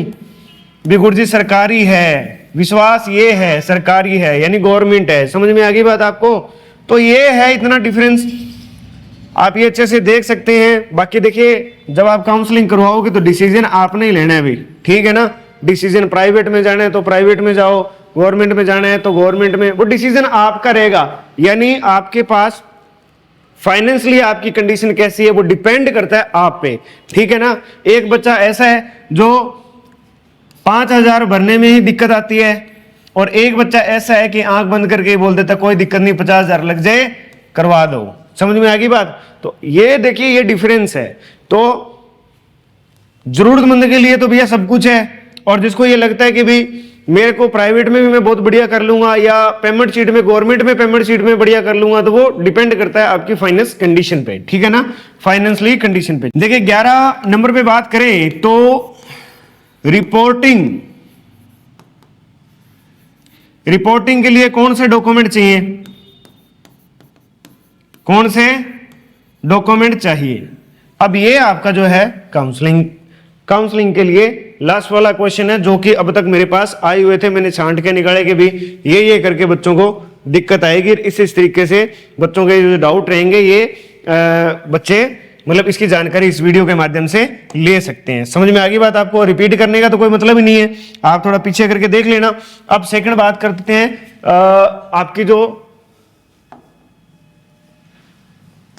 बिगुड़ जी सरकारी है, विश्वास ये है सरकारी है यानी गवर्नमेंट है। समझ में आ गई बात आपको? तो ये है इतना डिफरेंस, आप ये अच्छे से देख सकते हैं। बाकी देखिए जब आप काउंसलिंग करवाओगे तो डिसीजन आपने ही लेना है भाई, ठीक है ना। डिसीजन प्राइवेट में जाना है तो प्राइवेट में जाओ, गवर्नमेंट में जाना है तो गवर्नमेंट में, वो डिसीजन आपका रहेगा। यानी आपके पास फाइनेंशियली आपकी कंडीशन कैसी है वो डिपेंड करता है आप पे, ठीक है ना। एक बच्चा ऐसा है जो 5,000 भरने में ही दिक्कत आती है, और एक बच्चा ऐसा है कि आंख बंद करके बोल देता कोई दिक्कत नहीं 50,000 लग जाए करवा दो। समझ में आ गई बात? तो ये देखिए ये डिफरेंस है। तो जरूरतमंद के लिए तो भैया सब कुछ है, और जिसको ये लगता है कि भाई मेरे को प्राइवेट में भी मैं बहुत बढ़िया कर लूंगा या पेमेंट शीट में गवर्नमेंट में पेमेंट शीट में बढ़िया कर लूंगा, तो वो डिपेंड करता है आपकी फाइनेंस कंडीशन पे, ठीक है ना, फाइनेंशियली कंडीशन पे। देखिए 11 नंबर पे बात करें तो रिपोर्टिंग, रिपोर्टिंग के लिए कौन से डॉक्यूमेंट चाहिए, कौन से डॉक्यूमेंट चाहिए? अब ये आपका जो है काउंसलिंग के लिए लास्ट वाला क्वेश्चन है, जो कि अब तक मेरे पास आए हुए थे, मैंने छांट के निकाले कि भी ये करके बच्चों को दिक्कत आएगी। इस तरीके से बच्चों के जो डाउट रहेंगे ये बच्चे मतलब इसकी जानकारी इस वीडियो के माध्यम से ले सकते हैं। समझ में आ गई बात आपको? रिपीट करने का तो कोई मतलब ही नहीं है, आप थोड़ा पीछे करके देख लेना। अब सेकंड बात करते हैं आपकी जो,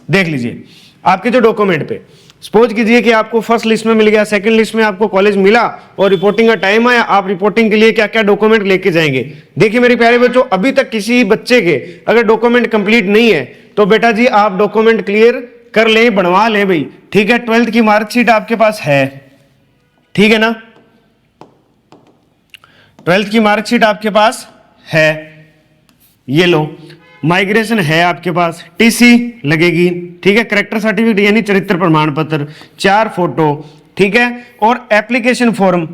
देख लीजिए आपके जो डॉक्यूमेंट पे, सपोज कीजिए कि आपको फर्स्ट लिस्ट में मिल गया, सेकंड लिस्ट में आपको कॉलेज मिला और रिपोर्टिंग का टाइम आया, आप रिपोर्टिंग के लिए क्या क्या डॉक्यूमेंट लेके जाएंगे? देखिए मेरे प्यारे बच्चों, अभी तक किसी बच्चे के अगर डॉक्यूमेंट कंप्लीट नहीं है तो बेटा जी आप डॉक्यूमेंट क्लियर कर ले, बनवा ले भाई, ठीक है। 12th की मार्कशीट आपके पास है, ठीक है ना, 12th की मार्कशीट आपके पास है, ये लो। माइग्रेशन है आपके पास, टीसी लगेगी, ठीक है, कैरेक्टर सर्टिफिकेट यानी चरित्र प्रमाण पत्र, 4 फोटो, ठीक है, और एप्लीकेशन फॉर्म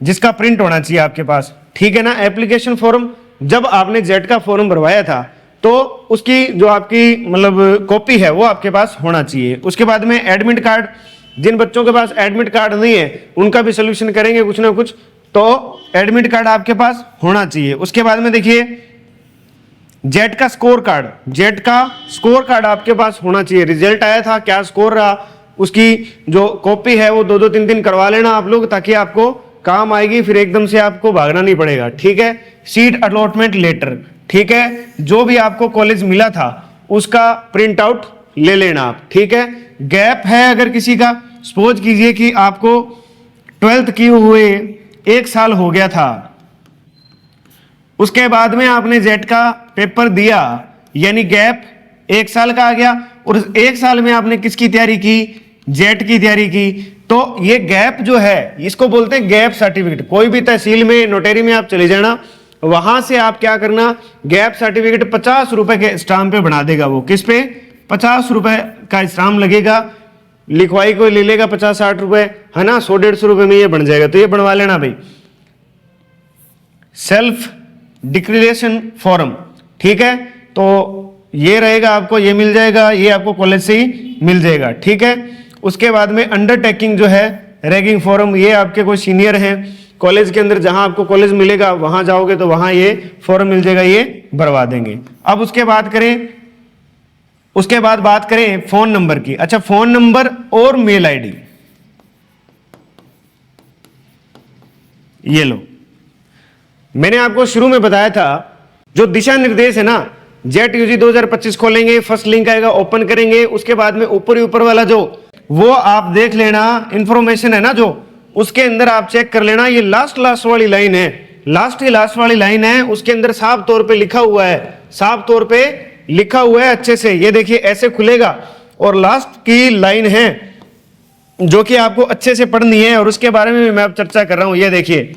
जिसका प्रिंट होना चाहिए आपके पास, ठीक है ना। एप्लीकेशन फॉर्म जब आपने जेट का फॉर्म भरवाया था तो उसकी जो आपकी मतलब कॉपी है वो आपके पास होना चाहिए। उसके बाद में एडमिट कार्ड, जिन बच्चों के पास एडमिट कार्ड नहीं है उनका भी सोल्यूशन करेंगे कुछ ना कुछ, तो एडमिट कार्ड आपके पास होना चाहिए। उसके बाद में देखिए जेट का स्कोर कार्ड, जेट का स्कोर कार्ड आपके पास होना चाहिए। रिजल्ट आया था, क्या स्कोर रहा, उसकी जो कॉपी है वो 2-2 3-3 करवा लेना आप लोग, ताकि आपको काम आएगी, फिर एकदम से आपको भागना नहीं पड़ेगा, ठीक है। सीट अलॉटमेंट लेटर, ठीक है, जो भी आपको कॉलेज मिला था उसका प्रिंट आउट ले लेना आप, ठीक है। गैप है अगर किसी का, सपोज कीजिए कि आपको 12th किए हुए 1 साल हो गया था, उसके बाद में आपने जेट का पेपर दिया, यानी गैप 1 साल का आ गया, और उस 1 साल में आपने किसकी तैयारी की? जेट की तैयारी की। तो ये गैप जो है इसको बोलते हैं गैप सर्टिफिकेट। कोई भी तहसील में, नोटरी में आप चले जाना, वहां से आप क्या करना, गैप सर्टिफिकेट 50 रुपए के स्टाम्प पे बना देगा वो। किस पे? 50 रुपए का स्टाम्प लगेगा, लिखवाई को ले लेगा 50-60 रुपए, है ना, 100-150 रुपए में ये बन जाएगा। तो ये बनवा लेना भाई, सेल्फ डिक्लेरेशन फॉर्म, ठीक है। तो ये रहेगा, आपको ये मिल जाएगा, ये आपको कॉलेज से ही मिल जाएगा, ठीक है। उसके बाद में अंडरटेकिंग जो है, रैगिंग फॉर्म, ये आपके कोई सीनियर हैं कॉलेज के अंदर, जहां आपको कॉलेज मिलेगा वहां जाओगे तो वहां ये फॉर्म मिल जाएगा, ये भरवा देंगे। अब उसके बाद बात करें फोन नंबर की। अच्छा, फोन नंबर और मेल आईडी, ये लो, मैंने आपको शुरू में बताया था जो दिशा निर्देश है ना, जेट यूजी 2025 खोलेंगे, फर्स्ट लिंक आएगा, ओपन करेंगे, उसके बाद में ऊपर ही ऊपर वाला जो वो आप देख लेना, इंफॉर्मेशन है ना जो, उसके अंदर आप चेक कर लेना, ये लास्ट वाली लाइन है, लास्ट वाली लाइन है, उसके अंदर साफ तौर पे लिखा हुआ है, साफ तौर पे लिखा हुआ है अच्छे से। ये देखिए ऐसे खुलेगा, और लास्ट की लाइन है जो कि आपको अच्छे से पढ़नी है और उसके बारे में भी मैं अब चर्चा कर रहा हूं। ये देखिए,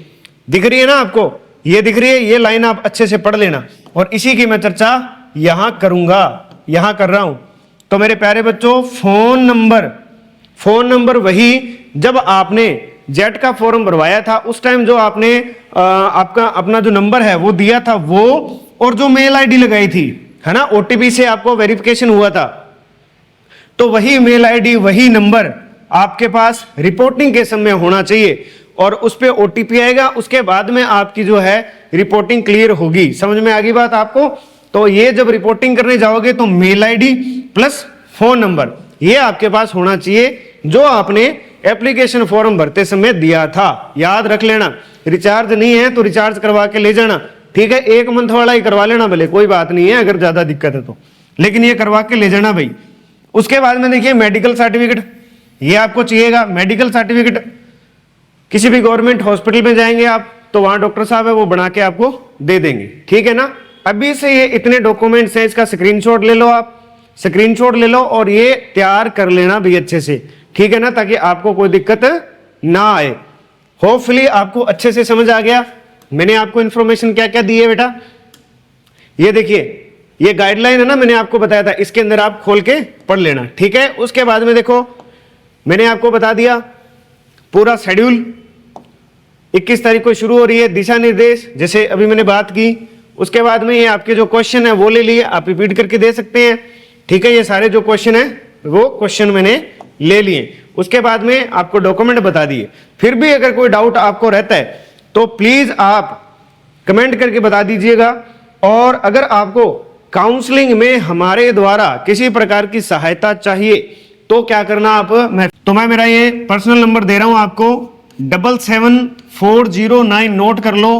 दिख रही है ना आपको, ये दिख रही है, ये लाइन आप अच्छे से पढ़ लेना और इसी की मैं चर्चा यहां करूंगा, यहां कर रहा हूं। तो मेरे प्यारे बच्चों, फोन नंबर वही जब आपने जेट का फॉर्म भरवाया था उस टाइम जो आपने आपका अपना जो नंबर है वो दिया था वो, और जो मेल आईडी लगाई थी, है ना, ओटीपी से आपको वेरिफिकेशन हुआ था, तो वही मेल आईडी वही नंबर आपके पास रिपोर्टिंग के समय होना चाहिए और उस पे ओटीपी आएगा। उसके बाद में आपकी जो है रिपोर्टिंग क्लियर होगी। समझ में आ गई बात आपको? तो ये जब रिपोर्टिंग करने जाओगे तो mail ID plus phone number ये आपके पास होना चाहिए जो आपने एप्लीकेशन फॉर्म भरते समय दिया था। याद रख लेना, रिचार्ज नहीं है तो रिचार्ज करवा के ले जाना, ठीक है। 1 मंथ वाला ही करवा लेना भले, कोई बात नहीं है अगर ज्यादा दिक्कत है तो, लेकिन ये करवा के ले जाना भाई। उसके बाद में देखिए मेडिकल सर्टिफिकेट, ये आपको चाहिएगा। मेडिकल सर्टिफिकेट किसी भी गवर्नमेंट हॉस्पिटल में जाएंगे आप तो वहां डॉक्टर साहब है वो बना के आपको दे देंगे, ठीक है ना। अभी से ये इतने डॉक्यूमेंट्स हैं, इसका स्क्रीनशॉट ले लो, आप स्क्रीनशॉट ले लो और ये तैयार कर लेना भी अच्छे से, ठीक है ना, ताकि आपको कोई दिक्कत ना आए। होपफुली आपको अच्छे से समझ आ गया मैंने आपको इंफॉर्मेशन क्या क्या दी है बेटा। ये देखिए, ये गाइडलाइन है ना, मैंने आपको बताया था, इसके अंदर आप खोल के पढ़ लेना, ठीक है। उसके बाद में देखो मैंने आपको बता दिया पूरा शेड्यूल 21 तारीख को शुरू हो रही है, दिशा निर्देश जैसे अभी मैंने बात की। उसके बाद में ये आपके जो क्वेश्चन है वो ले लिए, आप रिपीट करके दे सकते हैं, ठीक है। ये सारे जो क्वेश्चन है वो क्वेश्चन मैंने ले लिए। उसके बाद में आपको डॉक्यूमेंट बता दिए। फिर भी अगर कोई डाउट आपको रहता है तो प्लीज आप कमेंट करके बता दीजिएगा। और अगर आपको काउंसलिंग में हमारे द्वारा किसी प्रकार की सहायता चाहिए तो क्या करना आप, मैं मेरा ये पर्सनल नंबर दे रहा हूं आपको 77409, नोट कर लो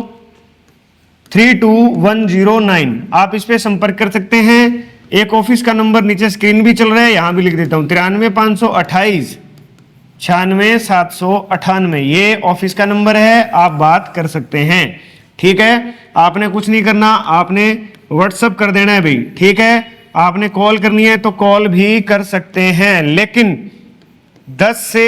32109। आप इस पे संपर्क कर सकते हैं। एक ऑफिस का नंबर नीचे स्क्रीन भी चल रहा है, यहां भी लिख देता हूं 93 528 96 798, ये ऑफिस का नंबर है, आप बात कर सकते हैं, ठीक है। आपने कुछ नहीं करना, आपने व्हाट्सअप कर देना है भाई, ठीक है। आपने कॉल करनी है तो कॉल भी कर सकते हैं, लेकिन 10 से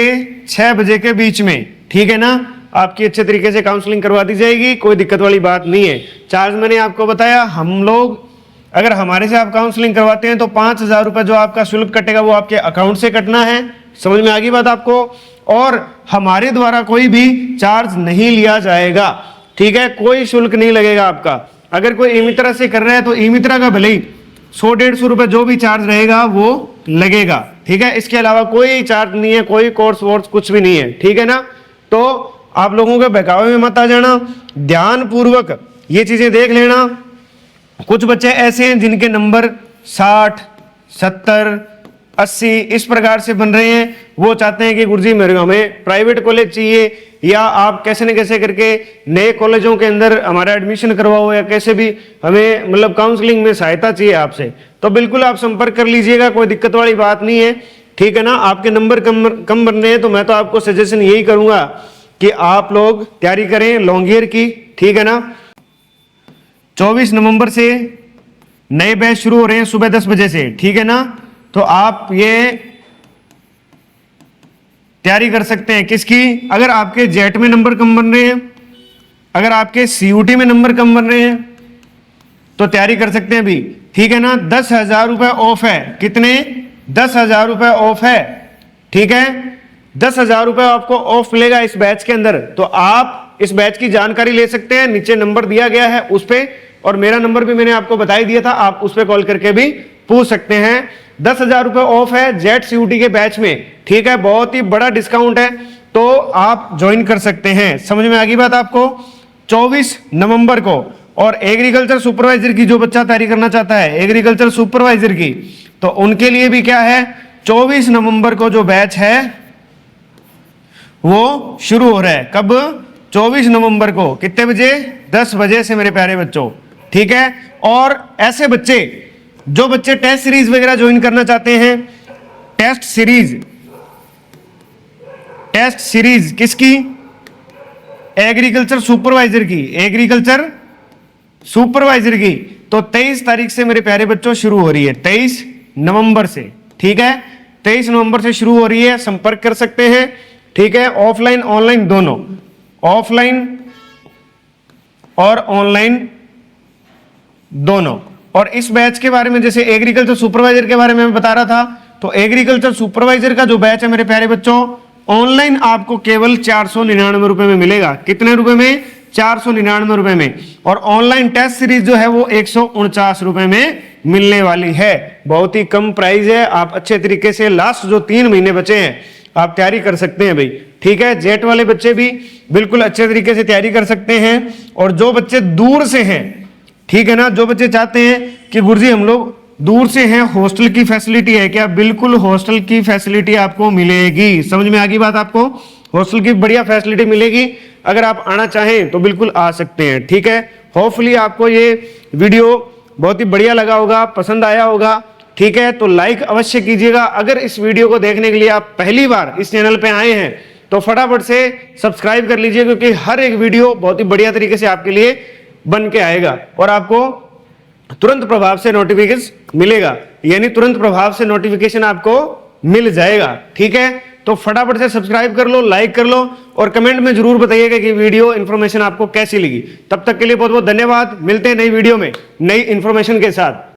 6 बजे के बीच में, ठीक है ना। आपकी अच्छे तरीके से काउंसलिंग करवा दी जाएगी, कोई दिक्कत वाली बात नहीं है। चार्ज मैंने आपको बताया, हम लोग अगर हमारे से आप काउंसलिंग करवाते हैं तो 5,000 रुपए जो आपका शुल्क कटेगा वो आपके अकाउंट से कटना है। समझ में आ गई बात आपको? और हमारे द्वारा कोई भी चार्ज नहीं लिया जाएगा, ठीक है, कोई शुल्क नहीं लगेगा आपका। अगर कोई ई-मित्रा से कर रहा है तो ई-मित्रा का भले ही 100-150 रुपए जो भी चार्ज रहेगा वो लगेगा, ठीक है। इसके अलावा कोई चार्ज नहीं है, कोई कोर्स वोर्स कुछ भी नहीं है, ठीक है ना। तो आप लोगों के बहकावे में मत आ जाना, ध्यान पूर्वक ये चीजें देख लेना। कुछ बच्चे ऐसे हैं जिनके नंबर 60, 70, 80 इस प्रकार से बन रहे हैं, वो चाहते हैं कि गुरुजी मेरे हमें प्राइवेट कॉलेज चाहिए, या आप कैसे न कैसे करके नए कॉलेजों के अंदर हमारा एडमिशन करवाओ, या कैसे भी हमें मतलब काउंसलिंग में सहायता चाहिए आपसे, तो बिल्कुल आप संपर्क कर लीजिएगा, कोई दिक्कत वाली बात नहीं है, ठीक है ना। आपके नंबर कम बन रहे हैं तो मैं तो आपको सजेशन यही करूंगा कि आप लोग तैयारी करें लॉन्ग ईयर की, ठीक है ना। 24 नवंबर से नए बैच शुरू हो रहे हैं सुबह 10 बजे से, ठीक है ना। तो आप ये तैयारी कर सकते हैं किसकी, अगर आपके जेट में नंबर कम बन रहे हैं, अगर आपके सीयूटी में नंबर कम बन रहे हैं तो तैयारी कर सकते हैं भी, ठीक है ना। 10,000 रुपए ऑफ है, कितने, 10,000 रुपए ऑफ है, ठीक है। 10,000 रुपए आपको ऑफ मिलेगा इस बैच के अंदर। तो आप इस बैच की जानकारी ले सकते हैं, नीचे नंबर दिया गया है उस पे, और मेरा नंबर भी मैंने आपको बता ही दिया था, आप उस पे कॉल करके भी पूछ सकते हैं। 10,000 रुपए ऑफ है जेट सीयूटी के बैच में, ठीक है, बहुत ही बड़ा डिस्काउंट है, तो आप ज्वाइन कर सकते हैं। समझ में आ गई बात आपको? 24 नवंबर को। और एग्रीकल्चर सुपरवाइजर की जो बच्चा तैयारी करना चाहता है एग्रीकल्चर सुपरवाइजर की, तो उनके लिए भी क्या है, 24 नवंबर को जो बैच है वो शुरू हो रहा है। कब? 24 नवंबर को, कितने बजे? 10 बजे से मेरे प्यारे बच्चों, ठीक है। और ऐसे बच्चे जो बच्चे टेस्ट सीरीज वगैरह ज्वाइन करना चाहते हैं, टेस्ट सीरीज किसकी, एग्रीकल्चर सुपरवाइजर की, एग्रीकल्चर सुपरवाइजर की, तो 23 तारीख से मेरे प्यारे बच्चों शुरू हो रही है, 23 नवंबर से, ठीक है। 23 नवंबर से शुरू हो रही है, संपर्क कर सकते हैं। ठीक है, ऑफलाइन ऑनलाइन दोनों, ऑफलाइन और ऑनलाइन दोनों। और इस बैच के बारे में, जैसे एग्रीकल्चर सुपरवाइजर के बारे में मैं बता रहा था, तो एग्रीकल्चर सुपरवाइजर का जो बैच है मेरे प्यारे बच्चों, ऑनलाइन आपको केवल 499 रुपए में मिलेगा। कितने रुपए में? 499 रुपए में। और ऑनलाइन टेस्ट सीरीज जो है वो 149 रुपए में मिलने वाली है। बहुत ही कम प्राइस है। आप अच्छे तरीके से लास्ट जो 3 महीने बचे हैं आप तैयारी कर सकते हैं भाई। ठीक है, जेट वाले बच्चे भी बिल्कुल अच्छे तरीके से तैयारी कर सकते हैं। और जो बच्चे दूर से हैं, ठीक है ना, जो बच्चे चाहते हैं कि गुरुजी हम लोग दूर से हैं, हॉस्टल की फैसिलिटी है क्या? बिल्कुल हॉस्टल की फैसिलिटी आपको मिलेगी। समझ में आ गई बात? आपको हॉस्टल की बढ़िया फैसिलिटी मिलेगी। अगर आप आना चाहें तो बिल्कुल आ सकते हैं। ठीक है, होपफुली आपको ये वीडियो बहुत ही बढ़िया लगा होगा, पसंद आया होगा। ठीक है, तो लाइक अवश्य कीजिएगा। अगर इस वीडियो को देखने के लिए आप पहली बार इस चैनल पे आए हैं तो फटाफट से सब्सक्राइब कर लीजिए, क्योंकि हर एक वीडियो बहुत ही बढ़िया तरीके से आपके लिए बन के आएगा और आपको तुरंत प्रभाव से नोटिफिकेशन मिलेगा, यानी तुरंत प्रभाव से नोटिफिकेशन आपको मिल जाएगा। ठीक है, तो फटाफट से सब्सक्राइब कर लो, लाइक कर लो और कमेंट में जरूर बताइएगा कि वीडियो इन्फॉर्मेशन आपको कैसी लगी। तब तक के लिए बहुत बहुत धन्यवाद। मिलते हैं नई वीडियो में नई इन्फॉर्मेशन के साथ।